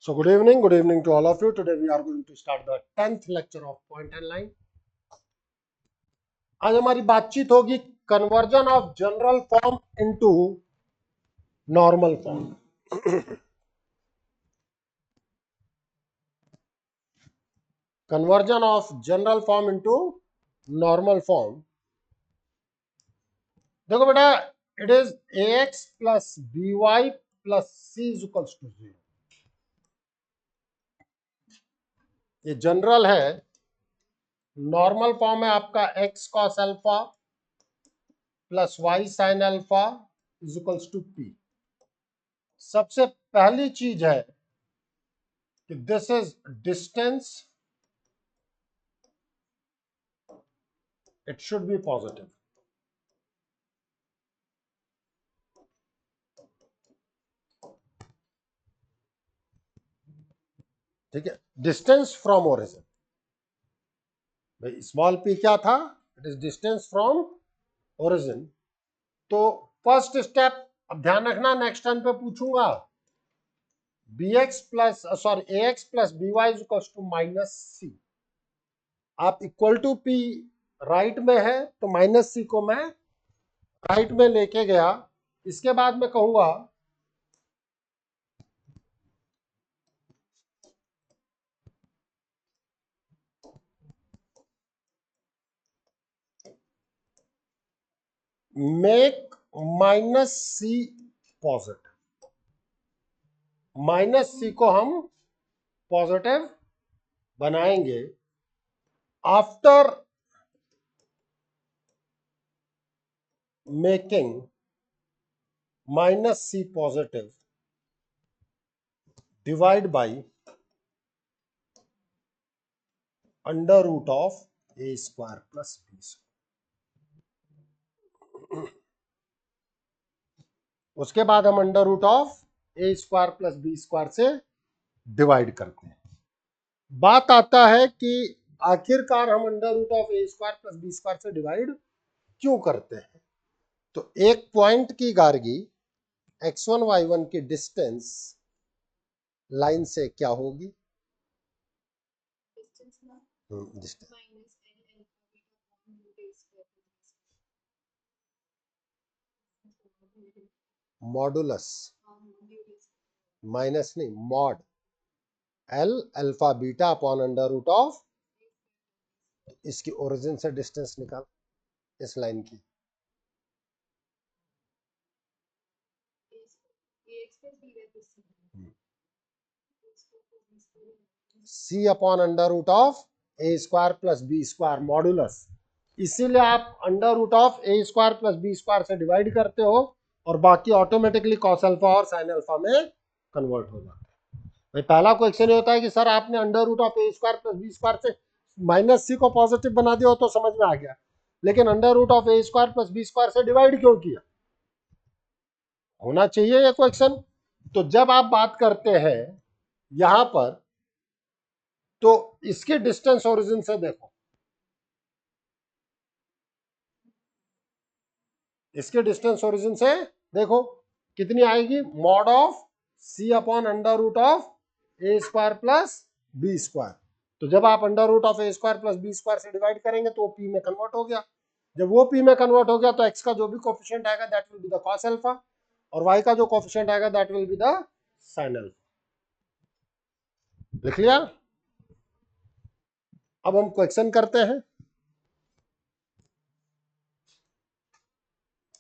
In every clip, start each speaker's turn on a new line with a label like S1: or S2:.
S1: So good evening to all of you. Today we are going to start the 10th lecture of point and line. आज हमारी बातचीत होगी conversion of general form into normal form. Conversion of general form into normal form. देखो बेटा, it is ax plus by plus c is equals to 0. ये general है. Normal form है आपका x cos alpha plus Y sine alpha is equals to p. सबसे पहली चीज है कि this is distance, it should be positive. ठीक है, डिस्टेंस फ्रॉम ओरिजिन. भाई स्मॉल p क्या था? It is distance from origin. तो फर्स्ट स्टेप, अब ध्यान रखना नेक्स्ट टाइम पे पूछूंगा, bx plus sorry ax plus by is equal to minus C. आप इक्वल टू p राइट में है तो माइनस सी को मैं राइट में लेके गया. इसके बाद मैं कहूंगा make minus C positive. Minus C को हम पॉजिटिव बनाएंगे after making minus C positive divide by under root of A square plus B square. उसके बाद हम under root of A square plus B square से डिवाइड करते हैं. बात आता है कि आखिरकार हम under root of A square plus B square से डिवाइड क्यों करते हैं. तो एक पॉइंट की गार्गी x1 y1 की डिस्टेंस लाइन से क्या होगी? डिस्टेंस मॉडुलस, माइनस नहीं, mod L alpha beta upon under root of. इसकी ओरिजिन से डिस्टेंस निकाल इस लाइन की. C upon under root of A square plus B square modulus. इसीलिए आप under root of A square plus B square से divide करते हो और बाकी ऑटोमेटिकली कॉस अल्फा और साइन अल्फा में कन्वर्ट हो जाता है. भाई पहला क्वेश्चन ये होता है कि सर आपने under root of A square plus B square से माइनस सी को पॉजिटिव बना दिया हो तो समझ में आ गया, लेकिन under root of A square plus B square से डिवाइड क्यों किया? होना चाहिए ये क्वेश्चन. तो जब आप बात करते हैं यहां पर तो इसके डिस्टेंस ओरिजिन से देखो, इसके डिस्टेंस ओरिजिन से देखो कितनी आएगी. Mod of C upon under root of A square plus B square. तो जब आप under root of A square plus B square से डिवाइड करेंगे तो वो पी में कन्वर्ट हो गया. जब वो पी में कन्वर्ट हो गया तो एक्स का जो भी कोफिशिएंट आएगा that will be the cos alpha और वाई का जो कोफिशिएंट आएगा that will be the sine alpha. लिख लिया. अब हम क्वेश्चन करते हैं.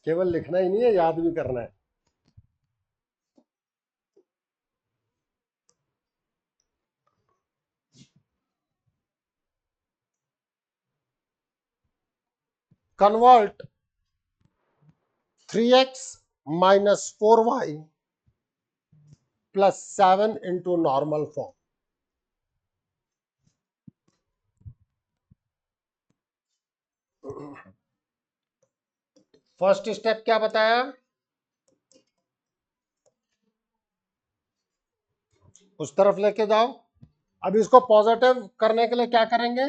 S1: केवल लिखना ही नहीं है, याद भी करना है. Convert 3x minus 4y plus 7 into normal form. First step क्या बताया? उस तरफ लेके जाओ. अब इसको पॉजिटिव करने के लिए क्या करेंगे?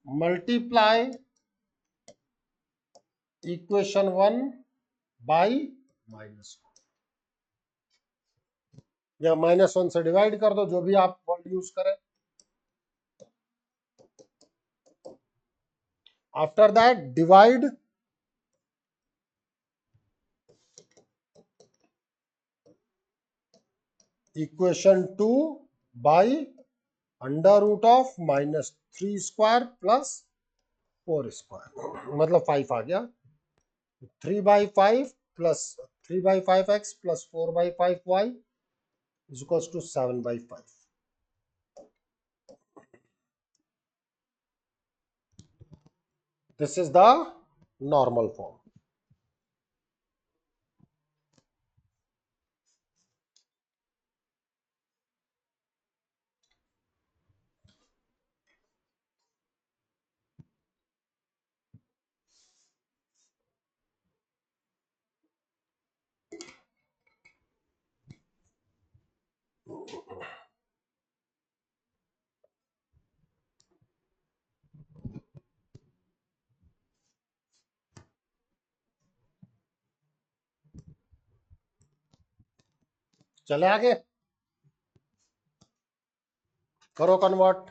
S1: Multiply equation 1 by -1. या -1 से डिवाइड कर दो, जो भी आप वर्ड यूज करें। After that divide equation 2 by under root of -3 square plus 4 square, मतलब 5 आ गया। 3/5 plus 3/5x plus 4/5y is equals to 7/5। This is the normal form. चले आगे, करो कन्वर्ट।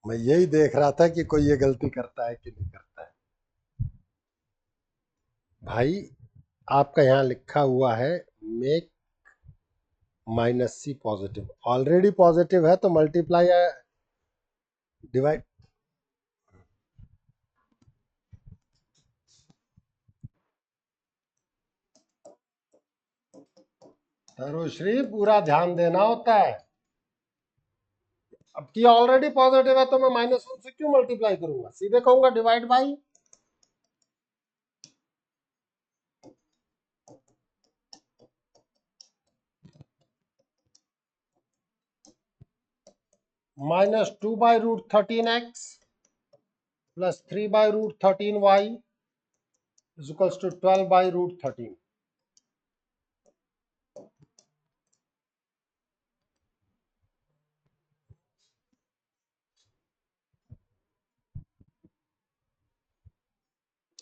S1: मैं यही देख रहा था कि कोई ये गलती करता है कि नहीं करता है। भाई आपका यहां लिखा हुआ है make -c positive, already positive है तो मल्टीप्लाई या डिवाइड। तरुश्री पूरा ध्यान देना होता है। अब की ऑलरेडी पॉजिटिव है तो मैं -1 से क्यों मल्टीप्लाई करूंगा, सीधे कहूंगा divide by -2/√13x plus 3/√13y is equals to 12/√13।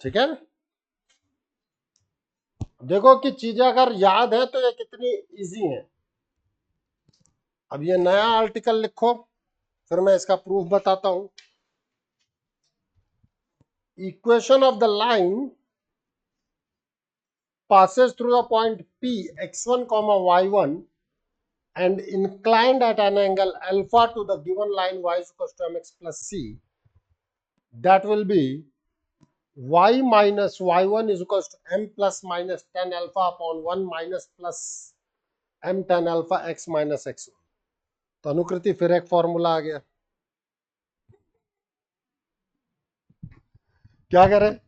S1: ठीक है, देखो कि चीजें अगर याद है तो ये कितनी इजी है। अब ये नया आर्टिकल लिखो, फिर मैं इसका प्रूफ बताता हूं। Equation of the line passes through the point P x1 comma y1 and inclined at an angle alpha to the given line y is equals to mx plus c, that will be y minus y1 is equals to m plus minus tan alpha upon 1 minus plus m tan alpha x minus x1। तो अनुकृति फिर एक formula आ गया, क्या करें।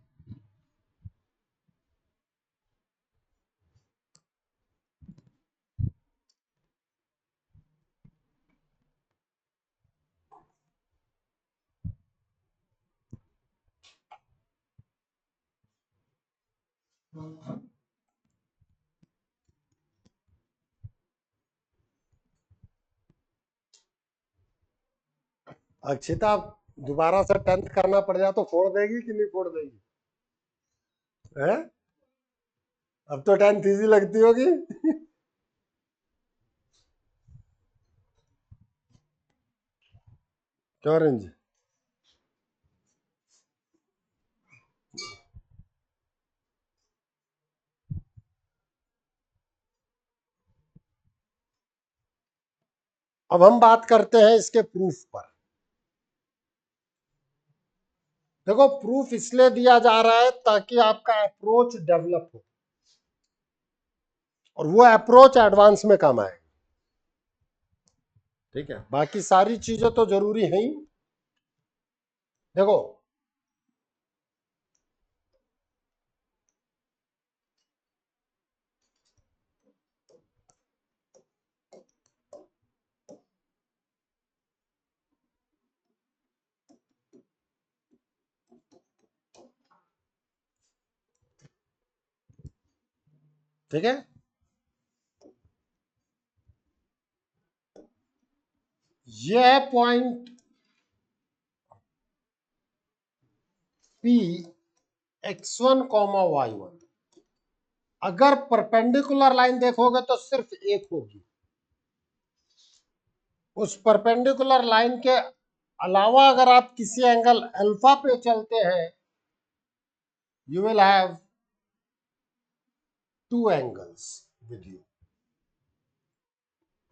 S1: अक्षिता दोबारा से 10th करना पड़ जाए तो फोड़ देगी कि नहीं फोड़ देगी, है? अब तो 10th इजी लगती होगी। क्यों रेंज? अब हम बात करते हैं इसके प्रूफ पर। देखो, प्रूफ इसलिए दिया जा रहा है ताकि आपका अप्रोच डेवलप हो, और वो अप्रोच एडवांस में काम आए। ठीक है, बाकी सारी चीजें तो जरूरी है ही। देखो, ठीक है, ये है पॉइंट P x1, y1। अगर परपेंडिकुलर लाइन देखोगे तो सिर्फ एक होगी। उस परपेंडिकुलर लाइन के अलावा अगर आप किसी एंगल अल्फा पे चलते हैं, you will have two angles with you,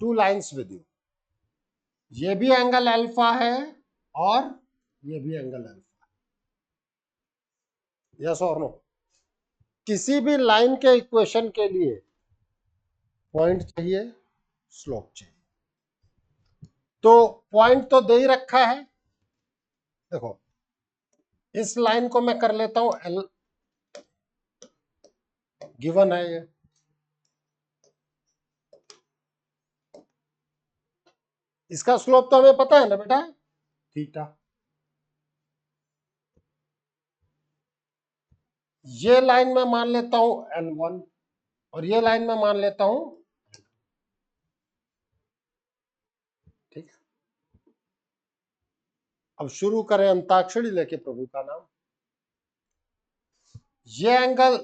S1: two lines with you. ये भी एंगल अल्फा है और ये भी एंगल अल्फा है। यस और नो? किसी भी लाइन के इक्वेशन के लिए पॉइंट चाहिए, स्लोप चाहिए। तो पॉइंट तो दे ही रखा है। देखो, इस लाइन को मैं कर लेता हूं एल, गिवन है ये। इसका स्लोप तो हमें पता है ना बेटा, थीटा। ये लाइन में मान लेता हूं L1 और ये लाइन में मान लेता हूं, ठीक है। अब शुरू करें अंताक्षरी लेके प्रभु का नाम। ये एंगल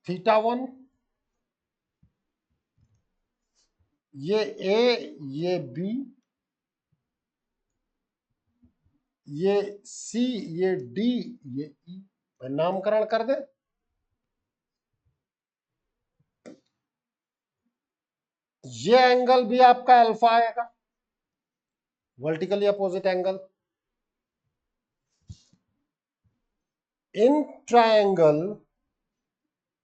S1: θ1, ये A, ये B, ये C, ये D, ये E। नामकरण कर दे। ये एंगल भी आपका अल्फा आएगा, vertically opposite angle. In triangle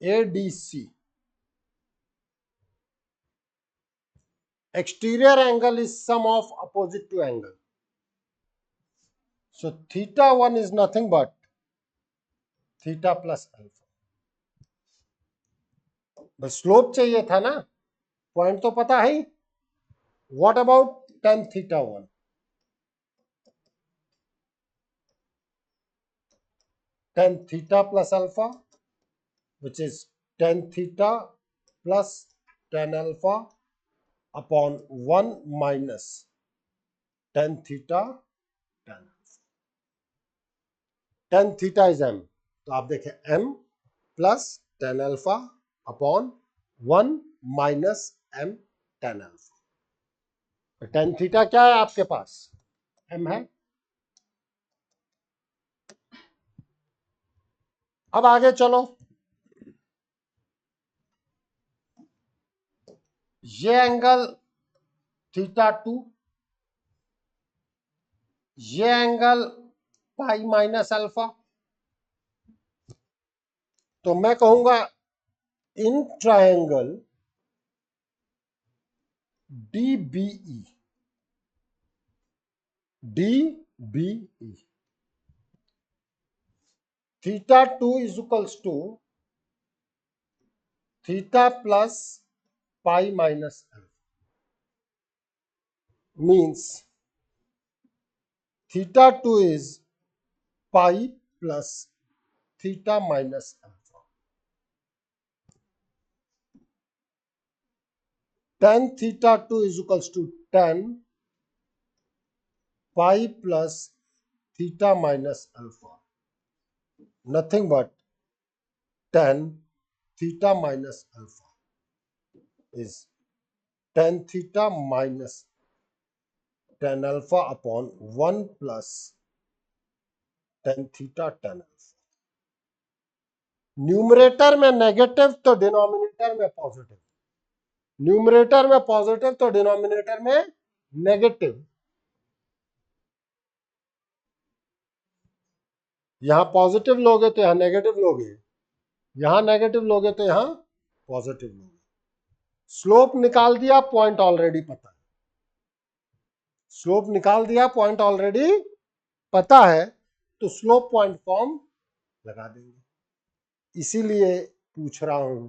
S1: ADC, exterior angle is sum of opposite two angle. So θ1 is nothing but theta plus alpha. बस स्लोप चाहिए था ना, पॉइंट तो पता है। What about tan θ1? tan theta plus alpha, which is tan theta plus tan alpha upon 1 minus tan theta tan alpha. tan theta is m, तो आप देखें m plus tan alpha upon 1 minus m tan alpha। tan theta क्या है आपके पास? m है। अब आगे चलो, ये एंगल θ2, ये एंगल पाई माइनस अल्फा। तो मैं कहूंगा in triangle DBE, DBE, θ2 is equals to theta plus pi minus alpha, means θ2 is pi plus theta minus alpha. tan θ2 is equals to tan pi plus theta minus alpha, nothing but tan theta minus alpha is tan theta minus tan alpha upon 1 plus tan theta tan alpha। Numerator में negative तो denominator में positive. Numerator में positive तो denominator में negative. यहां positive लोगे तो यहां नेगेटिव लोगे, यहां नेगेटिव लोगे तो यहां पॉजिटिव लोगे। स्लोप निकाल दिया, पॉइंट ऑलरेडी पता है। स्लोप निकाल दिया, पॉइंट ऑलरेडी पता है, तो स्लोप पॉइंट फॉर्म लगा देंगे। इसीलिए पूछ रहा हूं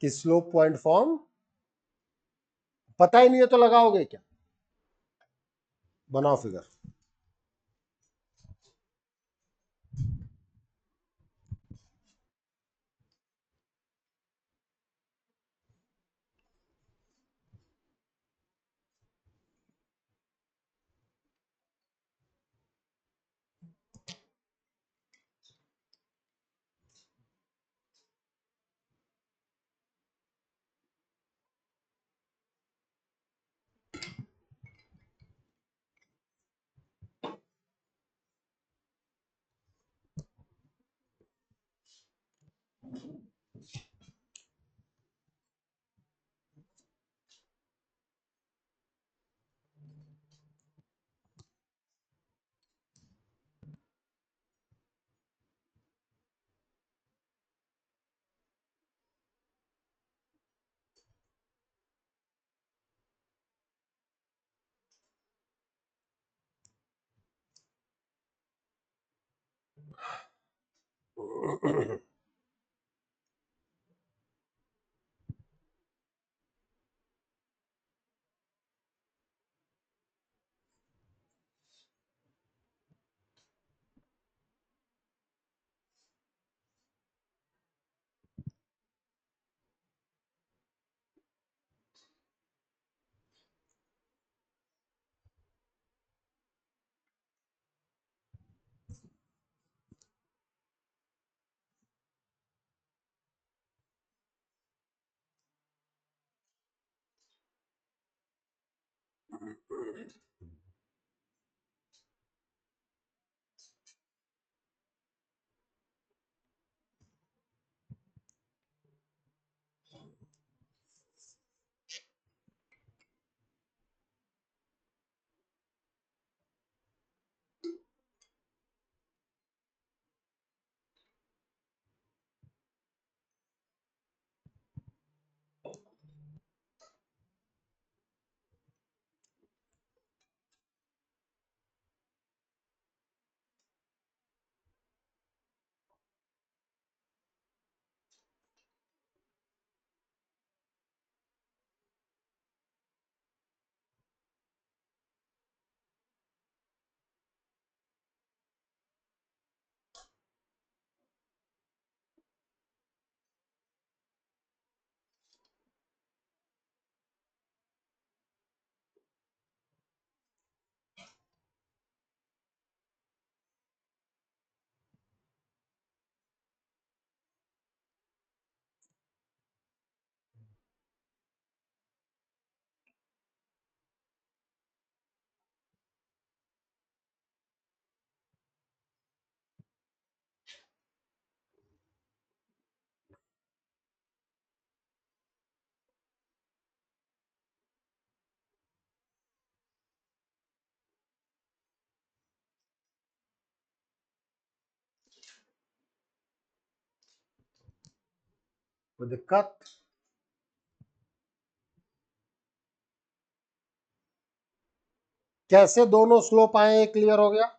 S1: कि स्लोप पॉइंट फॉर्म पता ही नहीं है तो लगाओगे क्या? बनाओ फिगर। कोई दिक्कत? कैसे दोनों स्लोप आए, ये क्लियर हो गया?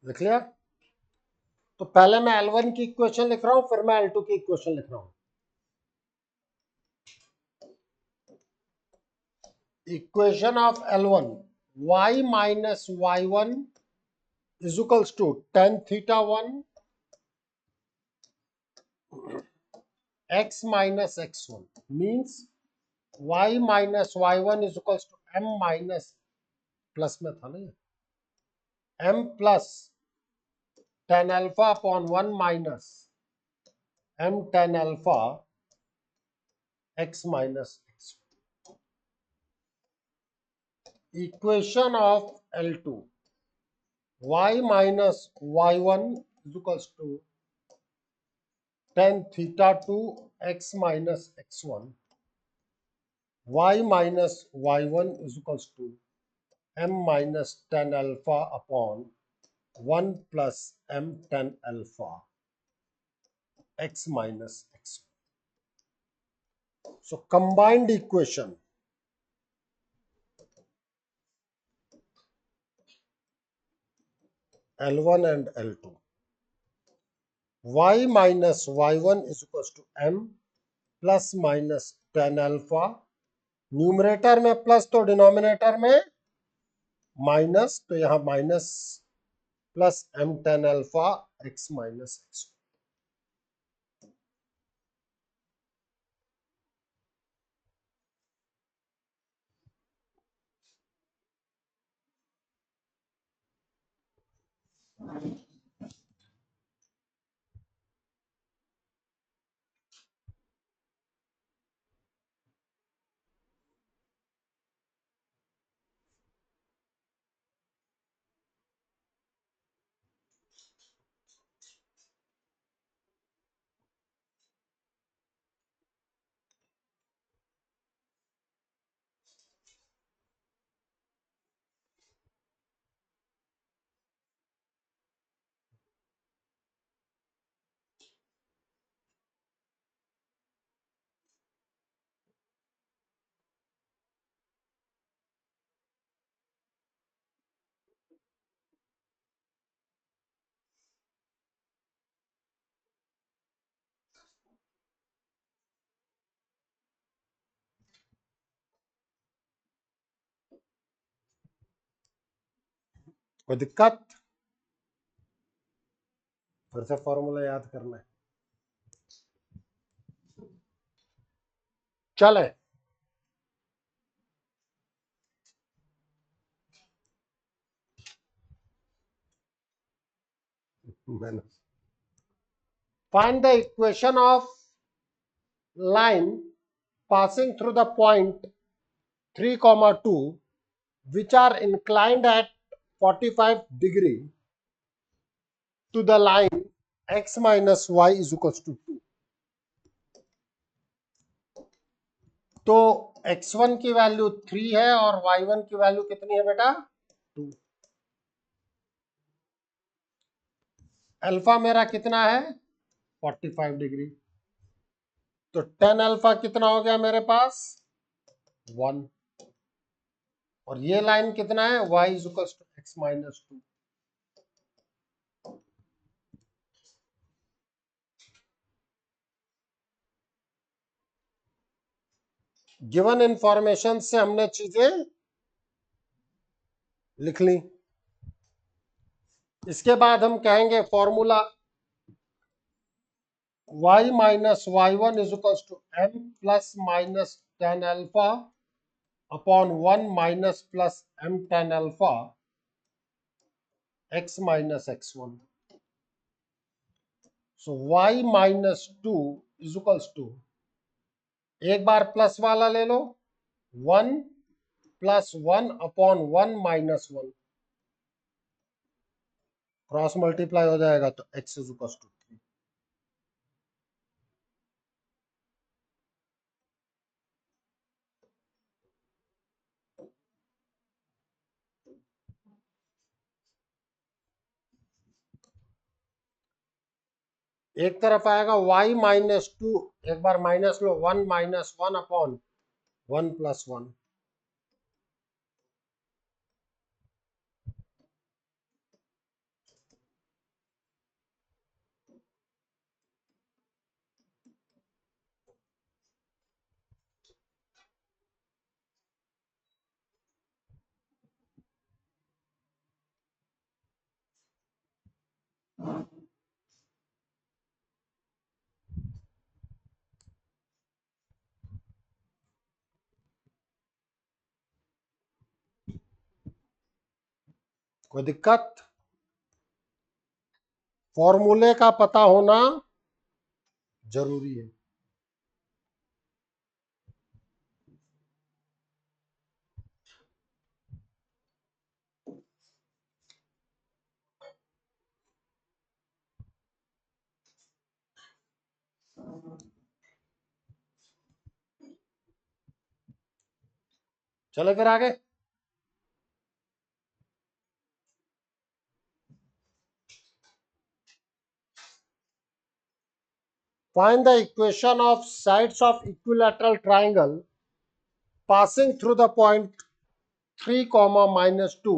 S1: लिख लिया? तो पहले मैं L1 की इक्वेशन लिख रहा हूं, फिर मैं L2 की इक्वेशन लिख रहा हूं। Equation of L1, y minus y1 is equals to tan theta 1 x minus x1 means y minus y1 is equals to m minus, plus में था ना ये, m plus tan alpha upon 1 minus m tan alpha x minus x। Equation of L2 y minus y1 is equals to tan theta 2 x minus x1, y minus y1 is equals to m minus tan alpha upon 1 plus m tan alpha x minus x. So combined equation L1 and L2, y minus y1 is equals to m plus minus tan alpha, numerator में plus तो denominator में minus, तो यहां minus plus m tan alpha x minus x। कोई दिक्कत? फिर से formula याद करना है। चले मैंने find the equation of line passing through the point 3 comma 2 which are inclined at 45 degree to the line x minus y is equals to 2। तो x1 की वैल्यू 3 है और y1 की वैल्यू कितनी है बेटा? 2। अल्फा मेरा कितना है? 45 डिग्री। तो tan अल्फा कितना हो गया मेरे पास? 1। और ये लाइन कितना है? y is equal to x minus 2। Given information से हमने चीजें लिख ली। इसके बाद हम कहेंगे formula y minus y1 is equal to m plus minus tan alpha upon 1 minus plus m tan alpha x minus x1। So y minus 2 is equal to, एक बार प्लस वाला ले लो, 1 plus 1 upon 1 minus 1, cross multiply हो जाएगा तो x is equal to 3। एक तरफ आएगा y माइनस 2, एक बार minus low, 1 minus 1 upon 1 plus 1। कोई दिक्कत? फॉर्मूले का पता होना जरूरी है। चले फिर आगे। Find the equation of sides of equilateral triangle passing through the point 3 comma minus 2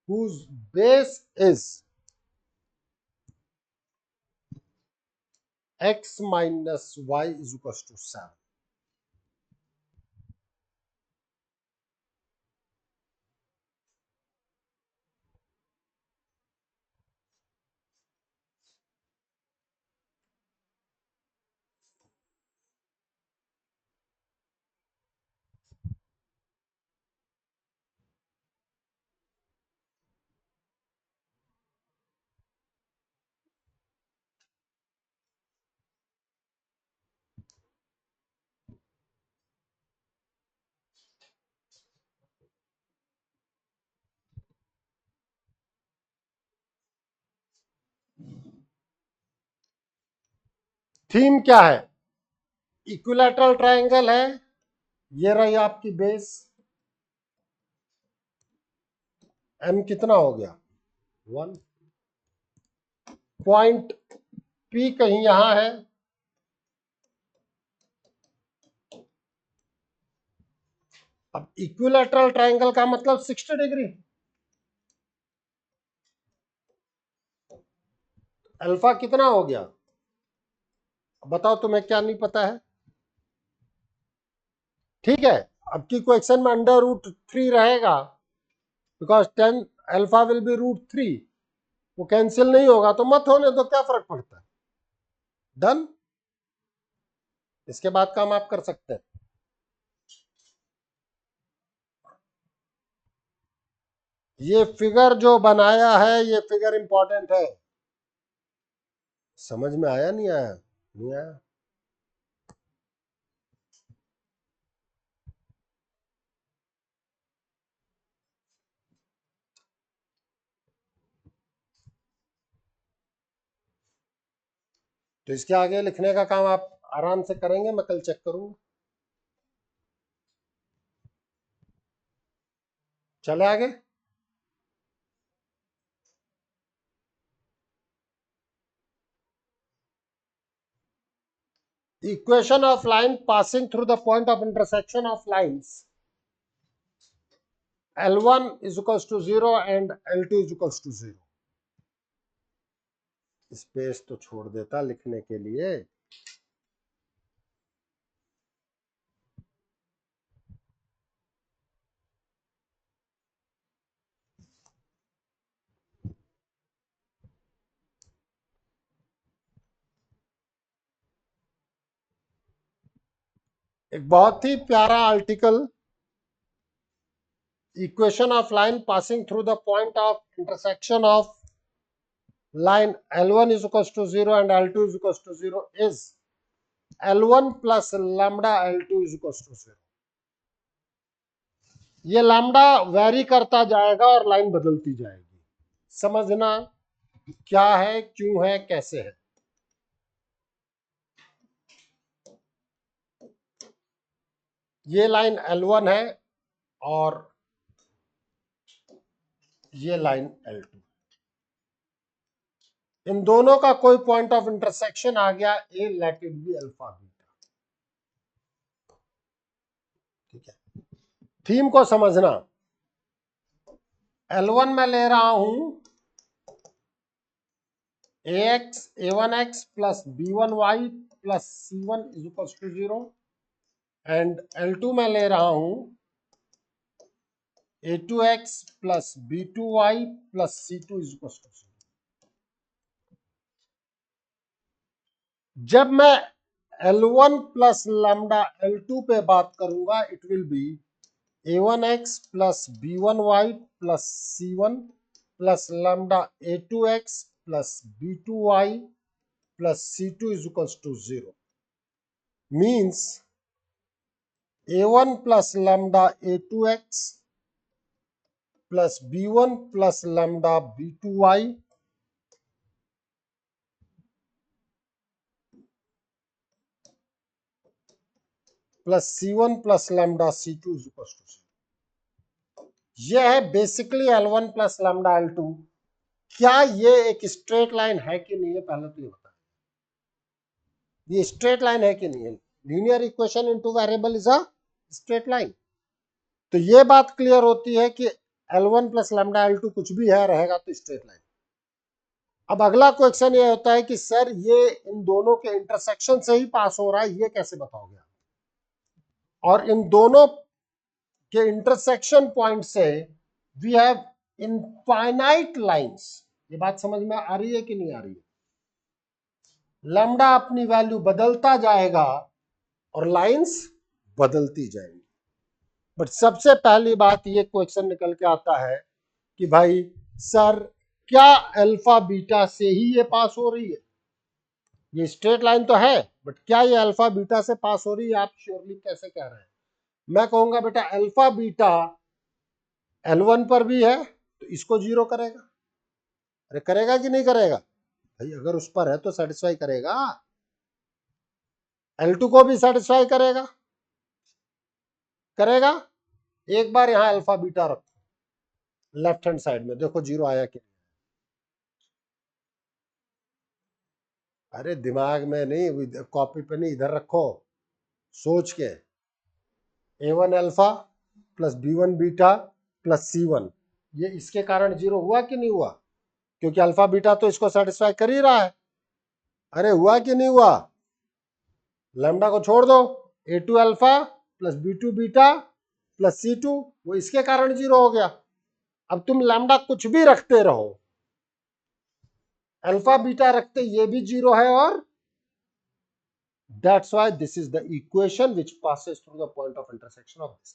S1: whose base is x minus y is equals to 7। Theme क्या है? इक्विलैटरल ट्राइंगल है, ये रही आपकी बेस, m कितना हो गया 1, पॉइंट p कहीं यहां है, अब इक्विलैटरल ट्राइंगल का मतलब 60 डिग्री, अल्फा कितना हो गया? बताओ तुम्हें क्या नहीं पता है? ठीक है, अब की क्वेश्चन में √3 रहेगा, बिकॉज 10 अल्फा विल बी √3, वो कैंसिल नहीं होगा तो मत होने दो, क्या फर्क पड़ता है। डन, इसके बाद काम आप कर सकते हैं। ये फिगर जो बनाया है, ये फिगर इंपॉर्टेंट है, समझ में आया नहीं आया? नहीं आया? तो इसके आगे लिखने का काम आप आराम से करेंगे, मैं कल चेक करूंगा। चले आगे। Equation of line passing through the point of intersection of lines L1 is equals to 0 and L2 is equals to 0। Space तो छोड़ देता लिखने के लिए। एक बहुत ही प्यारा article, equation of line passing through the point of intersection of line L1 is equals to 0 and L2 is equals to 0 is L1 plus lambda L2 is equals to 0। ये लैम्डा वेरी करता जाएगा और line बदलती जाएगी, समझना क्या है, क्यों है, कैसे है। ये लाइन L1 है और ये लाइन L2, इन दोनों का कोई पॉइंट ऑफ इंटरसेक्शन आ गया, A let it be alpha beta. ठीक है, थीम को समझना। L1 में ले रहा हूं a1x plus b1y plus c1 is equal to 0 and L2 में ले रहा हूं a2x plus b2y plus c2 is equal to 0। जब मैं L1 प्लस लैम्डा L2 पे बात करूंगा, it will be a1x plus b1y plus c1 plus lambda a2x plus b2y plus c2 is equals to 0 means a1 plus lambda a2x plus b1 plus lambda b2y plus c1 plus lambda c2 is equals to 0. यह है basically L1 plus lambda L2। क्या ये एक straight line है कि नहीं है, पहले तो ये बता। ये स्ट्रेट लाइन है कि नहीं है? Linear equation into variable is a straight line. तो ये बात क्लियर होती है कि L1 प्लस लैम्डा L2 कुछ भी है रहेगा तो स्ट्रेट लाइन। अब अगला क्वेश्चन ये होता है कि सर ये इन दोनों के इंटरसेक्शन से ही पास हो रहा है, ये कैसे बताओगे? और इन दोनों के इंटरसेक्शन पॉइंट से वी हैव इनफाइनाइट लाइंस। ये बात समझ में आ रही है कि नहीं आ रही है? लैम्डा अपनी वैल्यू बदलता जाएगा और लाइंस बदलती जाएंगी। बट सबसे पहली बात ये क्वेश्चन निकल के आता है कि भाई सर क्या अल्फा बीटा से ही ये पास हो रही है? ये स्ट्रेट लाइन तो है बट क्या ये अल्फा बीटा से पास हो रही है? आप श्योरली कैसे कह रहे हैं? मैं कहूंगा बेटा अल्फा बीटा L1 पर भी है तो इसको 0 करेगा। अरे करेगा कि नहीं करेगा भाई? अगर उस पर है तो सेटिस्फाई करेगा, L2 को भी सेटिस्फाई करेगा। करेगा। एक बार यहां अल्फा बीटा रखो लेफ्ट हैंड साइड में, देखो 0 आया कि? अरे दिमाग में नहीं, कॉपी पे नहीं, इधर रखो सोच के। A1 alpha plus B1 beta plus C1, ये इसके कारण 0 हुआ कि नहीं हुआ? क्योंकि अल्फा बीटा तो इसको सेटिस्फाई कर ही रहा है। अरे हुआ कि नहीं हुआ? लैम्डा को छोड़ दो, A2 alpha plus B2 beta plus C2, वो इसके कारण 0 हो गया। अब तुम लैम्डा कुछ भी रखते रहो, अल्फा बीटा रखते ये भी 0 है, और that's why this is the equation which passes through the point of intersection of this.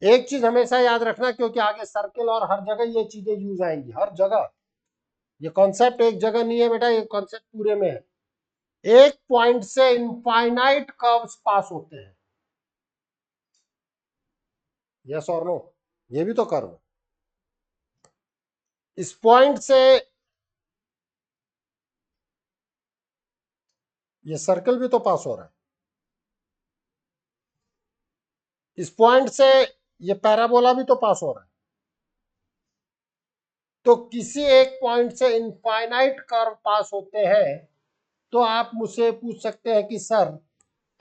S1: एक चीज हमेशा याद रखना, क्योंकि आगे सर्किल और हर जगह ये चीजें यूज आएंगी, हर जगह। ये कॉन्सेप्ट एक जगह नहीं है बेटा, ये कॉन्सेप्ट पूरे में है। एक पॉइंट से इनफाइनाइट कर्व्स पास होते हैं, यस और नो? ये भी तो कर्व है। इस पॉइंट से ये सर्कल भी तो पास हो रहा है, इस पॉइंट से ये पैराबोला भी तो पास हो रहा है। तो किसी एक पॉइंट से इनफाइनाइट कर्व पास होते हैं, तो आप मुझसे पूछ सकते हैं कि sir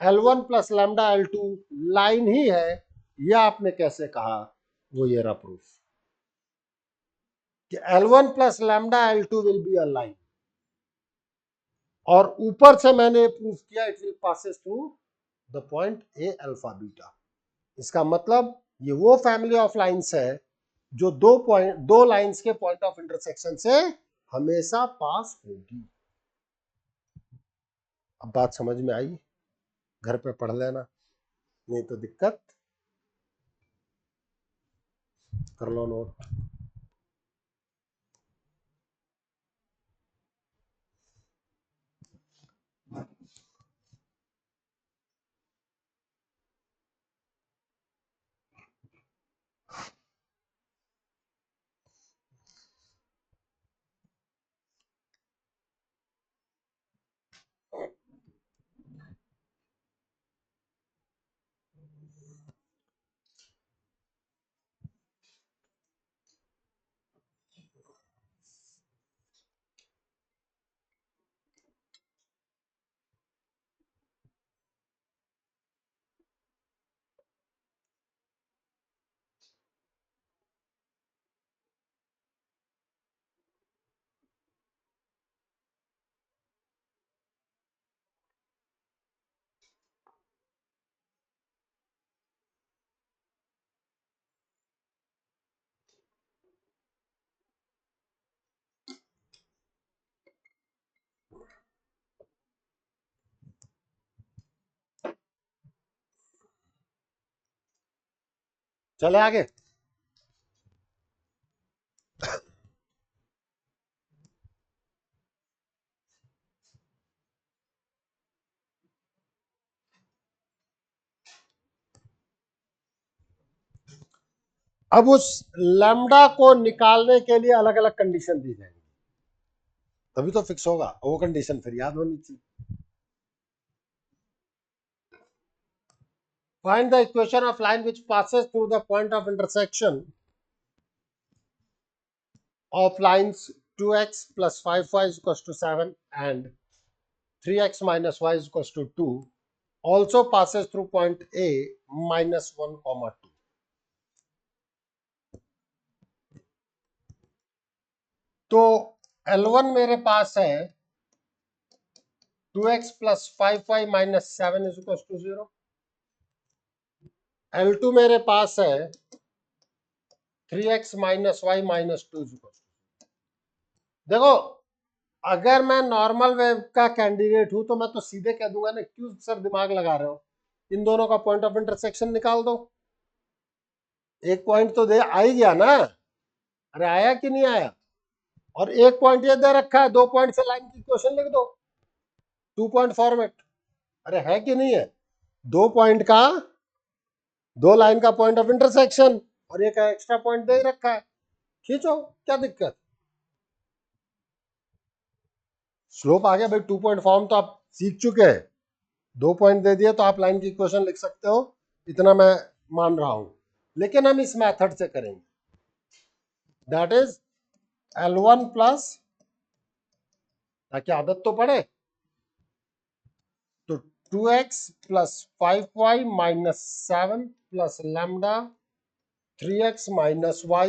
S1: L1 plus lambda L2 line ही है, यह आपने कैसे कहा? वो ये रहा प्रूफ कि L1 plus lambda L2 will be a line, और ऊपर से मैंने प्रूफ किया it will passes through the point A alpha beta. इसका मतलब ये वो फैमिली ऑफ लाइंस है जो दो लाइंस के पॉइंट ऑफ इंटरसेक्शन से हमेशा पास होगी। अब बात समझ में आई? घर पे पढ़ लेना, नहीं तो दिक्कत। कर लो नोट। चले आगे। अब उस लैम्डा को निकालने के लिए अलग अलग कंडीशन दी जाएंगी, तभी तो फिक्स होगा। वो कंडीशन फिर याद होनी चाहिए। Find the equation of line which passes through the point of intersection of lines 2x plus 5y is equals to 7 and 3x minus y is equals to 2 also passes through point A minus 1 comma 2. तो L1 मेरे पास है 2x plus 5y minus 7 is equals to 0. L2 मेरे पास है 3x minus y minus 2 is equals to। देखो, अगर मैं normal wave का candidate हूं तो मैं तो सीधे कह दूंगा ना, क्यों सर दिमाग लगा रहे हो, इन दोनों का पॉइंट ऑफ इंटरसेक्शन निकाल दो। एक पॉइंट तो दे आ ही गया ना, अरे आया कि नहीं आया। और एक पॉइंट ये दे रखा है, 2 पॉइंट से लाइन की इक्वेशन लिख दो, 2 पॉइंट फॉर्मेट। अरे है कि नहीं है, 2 पॉइंट का, 2 लाइन का पॉइंट ऑफ इंटरसेक्शन और एक एक्स्ट्रा पॉइंट दे रखा है, खींचो, क्या दिक्कत। स्लोप आ गया भाई, 2 पॉइंट फॉर्म तो आप सीख चुके हैं, 2 पॉइंट दे दिए तो आप लाइन की इक्वेशन लिख सकते हो, इतना मैं मान रहा हूं। लेकिन हम इस मेथड से करेंगे, दैट इज L1 प्लस, ताकि आदत तो पड़े, तो 2x plus 5y minus 7 plus lambda 3x minus y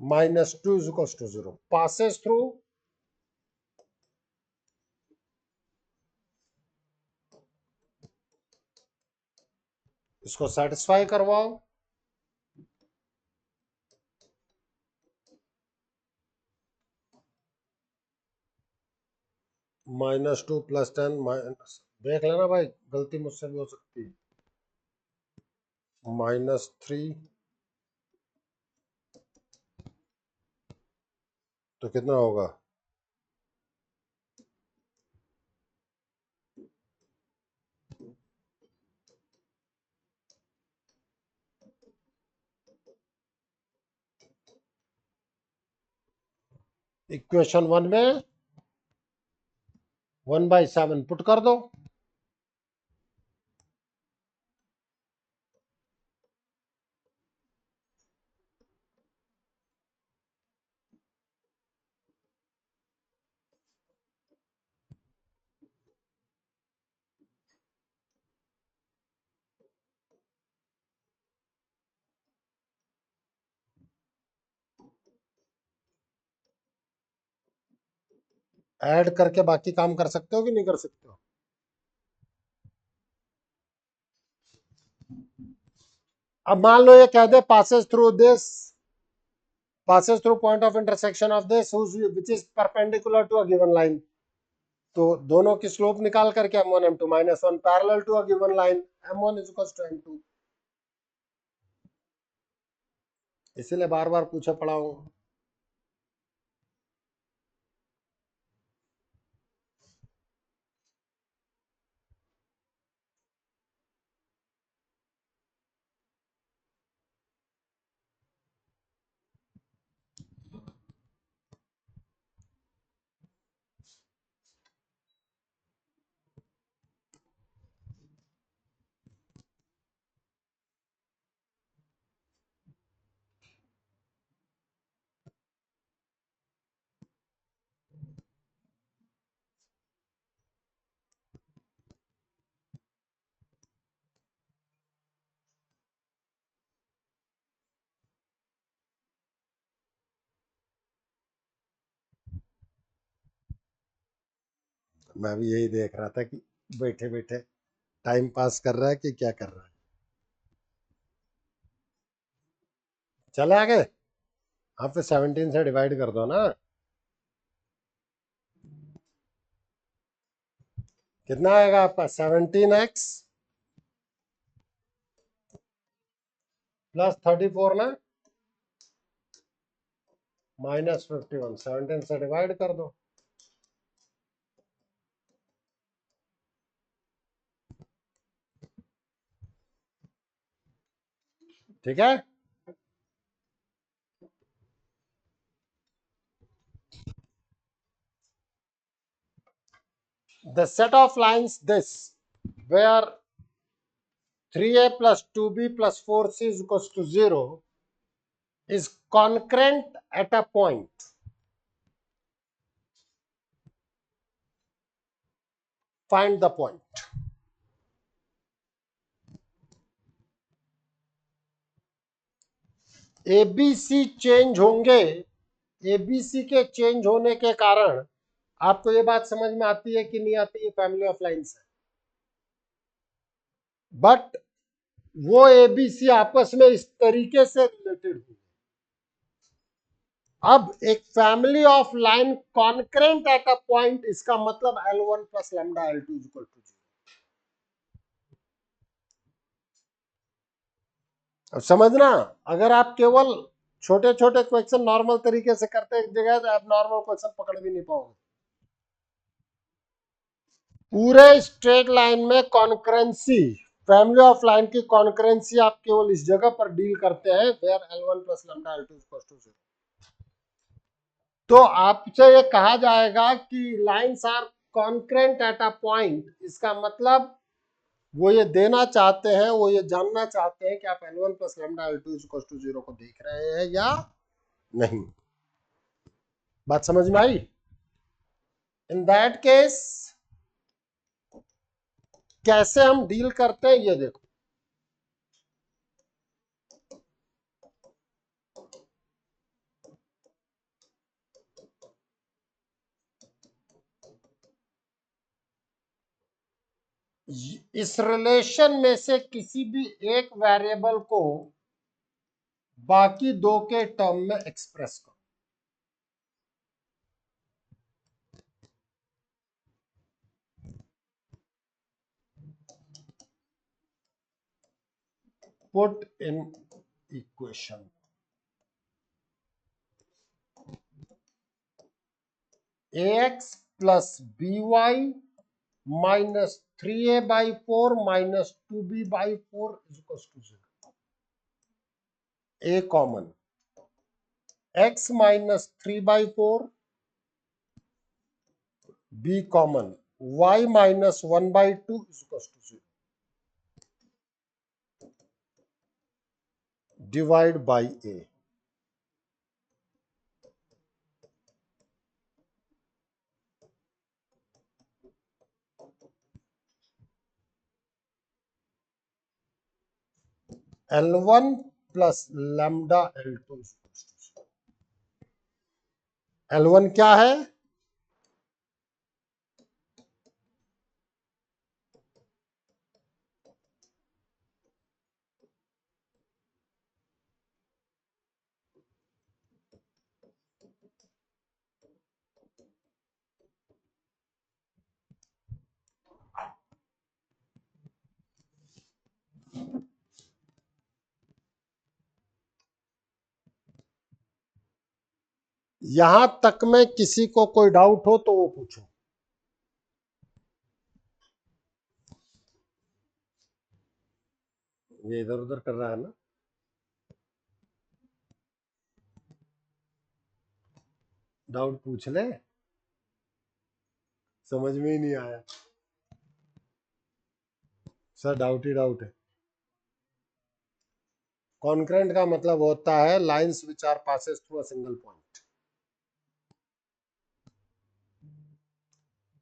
S1: minus 2 is equal to 0 passes through इसको सेटिस्फाई करवाओ। -2 प्लस 10 माइनस, देख लेना भाई, गलती मुझसे भी हो सकती है, -3, तो कितना होगा, इक्वेशन 1 में 1/7 पुट कर दो। ऐड करके बाकी काम कर सकते हो कि नहीं कर सकते हो। अब मान लो ये कह दे passes through this, passes through point of intersection of this which is perpendicular to a given line, तो दोनों की स्लोप निकाल करके m1 m2 -1 parallel to a given line m1 is equals to m2। इसीलिए बार बार पूछा पड़ा हूं। मैं भी यही देख रहा था कि बैठे बैठे टाइम पास कर रहा है कि क्या कर रहा है। चले आगे, आप फिर 17 से डिवाइड कर दो ना, कितना आएगा आपका 17x प्लस 34 ना -51, 17 से डिवाइड कर दो। ठीक है। The set of lines this where 3a plus 2b plus 4c is equals to 0 is concurrent at a point. Find the point. ABC change होंगे, एबीसी के चेंज होने के कारण आपको ये बात समझ में आती है कि नहीं आती है, फैमिली ऑफ लाइन्स है, बट वो एबीसी आपस में इस तरीके से रिलेटेड हुई। अब एक family of line concurrent at a point, इसका मतलब L1 plus lambda L2 equal to 0। अब समझना, अगर आप केवल छोटे छोटे क्वेश्चन नॉर्मल तरीके से करते एक जगह, तो आप नॉर्मल क्वेश्चन पकड़ भी नहीं पाओगे। पूरे स्ट्रेट लाइन में कॉन्करेंसी, फैमिली ऑफ लाइन की कॉन्करेंसी आप केवल इस जगह पर डील करते हैं, where L1 plus lambda L2 equal to 0। तो आपसे ये कहा जाएगा कि lines are concurrent at a point, इसका मतलब वो ये देना चाहते हैं, वो ये जानना चाहते हैं कि आप L1 plus lambda L2 equal to 0 को देख रहे हैं या नहीं। बात समझ में आई? इन दैट केस कैसे हम डील करते हैं ये देखो। इस रिलेशन में से किसी भी एक वेरिएबल को बाकी दो के टर्म में एक्सप्रेस करो। Put in equation ax plus by minus 3a/4 minus 2b/4 is equal to 0। a common, x minus 3/4, b common, y minus 1/2 is equal to 0, divide by a। L1 plus lambda L2 is equal to 0। L1 क्या है? यहां तक में किसी को कोई doubt हो तो वो पूछो। ये इधर उधर कर रहा है ना, डाउट पूछ ले, समझ में ही नहीं आया सर, डाउट ही डाउट है। कॉन्करेंट का मतलब होता है lines which are passes through a single point.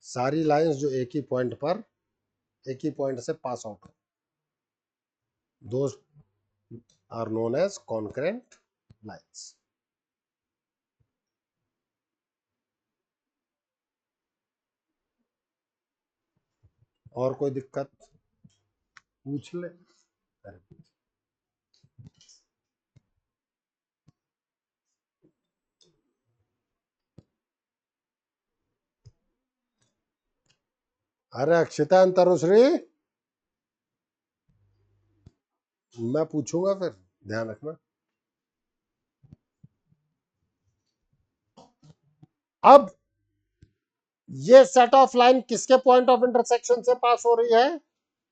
S1: सारी लाइंस जो एक ही पॉइंट पर, एक ही पॉइंट से पास आउट हो, those are known as concurrent lines. और कोई दिक्कत पूछ ले। अरे अक्षिता अंतरुश्री, मैं पूछूंगा फिर, ध्यान रखना। अब ये सेट ऑफ लाइन किसके पॉइंट ऑफ इंटरसेक्शन से पास हो रही है?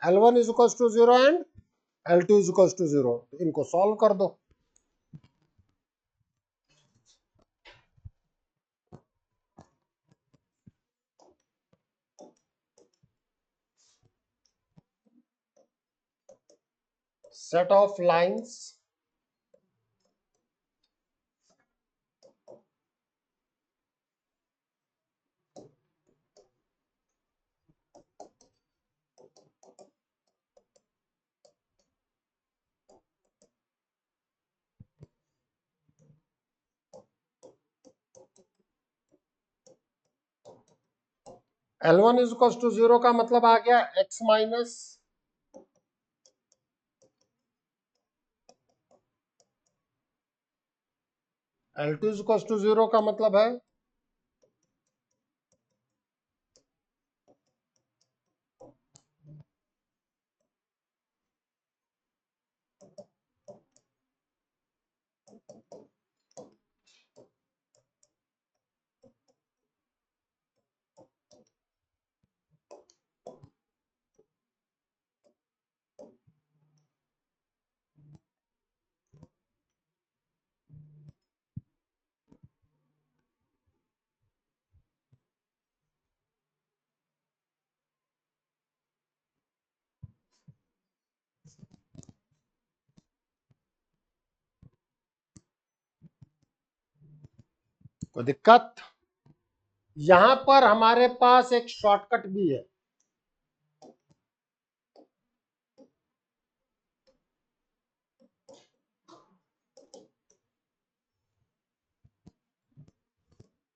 S1: L1 is equal to 0 and L2 is equal to 0, इनको सॉल्व कर दो। Set of lines L1 is equal to 0 का मतलब आ गया x minus L2 is equal to 0 का मतलब है कोई दिक्कत। यहां पर हमारे पास एक शॉर्टकट भी है।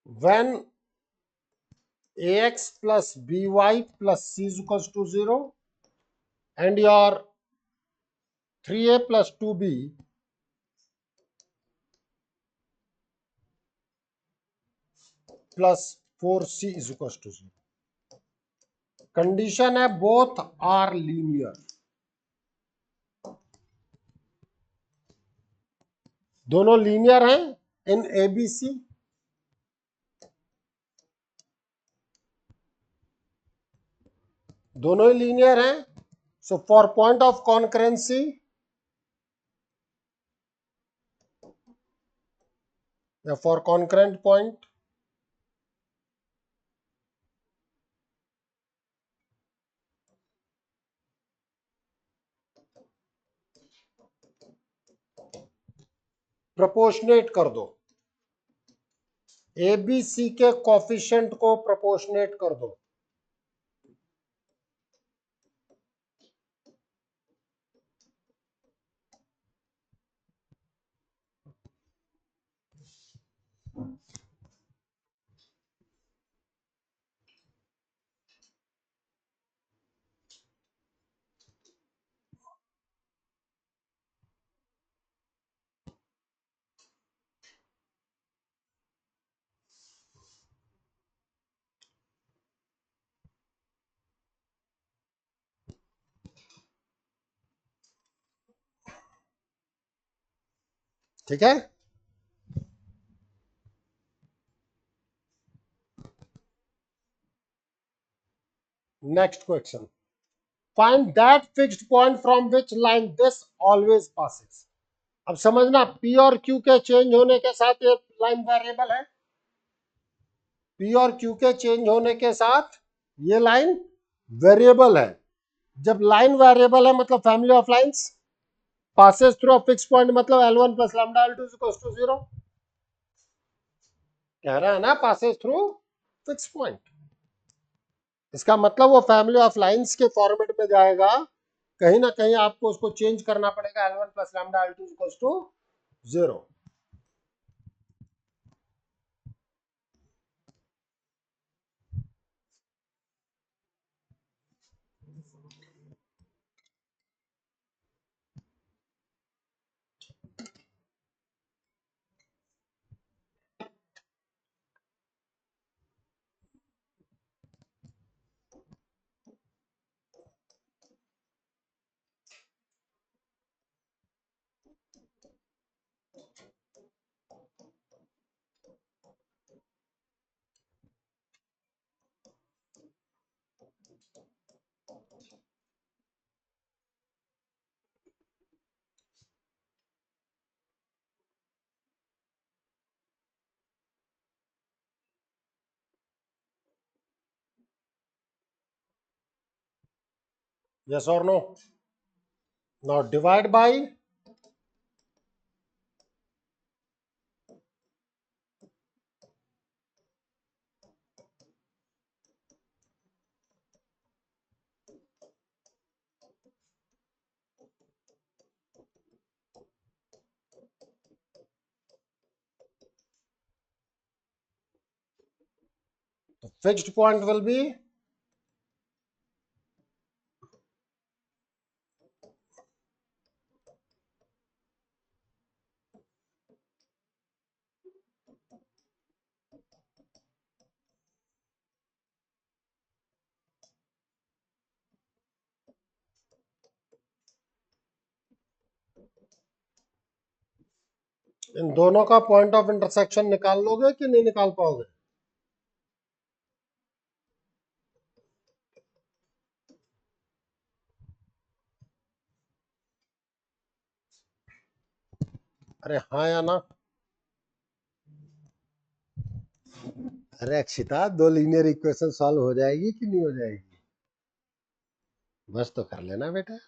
S1: When ax plus by plus c is equals to 0 and your 3a plus 2b plus 4c is equals to 0, condition है बोथ आर लीनियर, दोनों लीनियर हैं इन एबीसी, दोनों ही लीनियर हैं। So for point of concurrency या for concurrent point proportionate कर दो, ABC के coefficient को प्रोपोर्शनेट कर दो। ठीक है, next question, find that fixed point from which line this always passes. अब समझना पी और क्यू के चेंज होने के साथ ये लाइन वेरिएबल है, पी और क्यू के चेंज होने के साथ ये लाइन वेरिएबल है। जब लाइन वेरिएबल है मतलब family of lines passes through a fix point, मतलब L1 plus lambda L2 is equal to 0, कह रहा है ना पासेस थ्रू फिक्स पॉइंट। इसका मतलब वो फैमिली ऑफ लाइंस के फॉर्मेट में जाएगा, कहीं ना कहीं आपको उसको चेंज करना पड़ेगा L1 plus lambda L2 is equal to 0। Yes or no? Now divide by the fixed point will be इन दोनों का पॉइंट ऑफ इंटरसेक्शन निकाल लोगे कि नहीं निकाल पाओगे? अरे हाँ या ना? अरे अक्षिता, दो लीनियर इक्वेशन सॉल्व हो जाएगी कि नहीं हो जाएगी? बस तो कर लेना बेटा।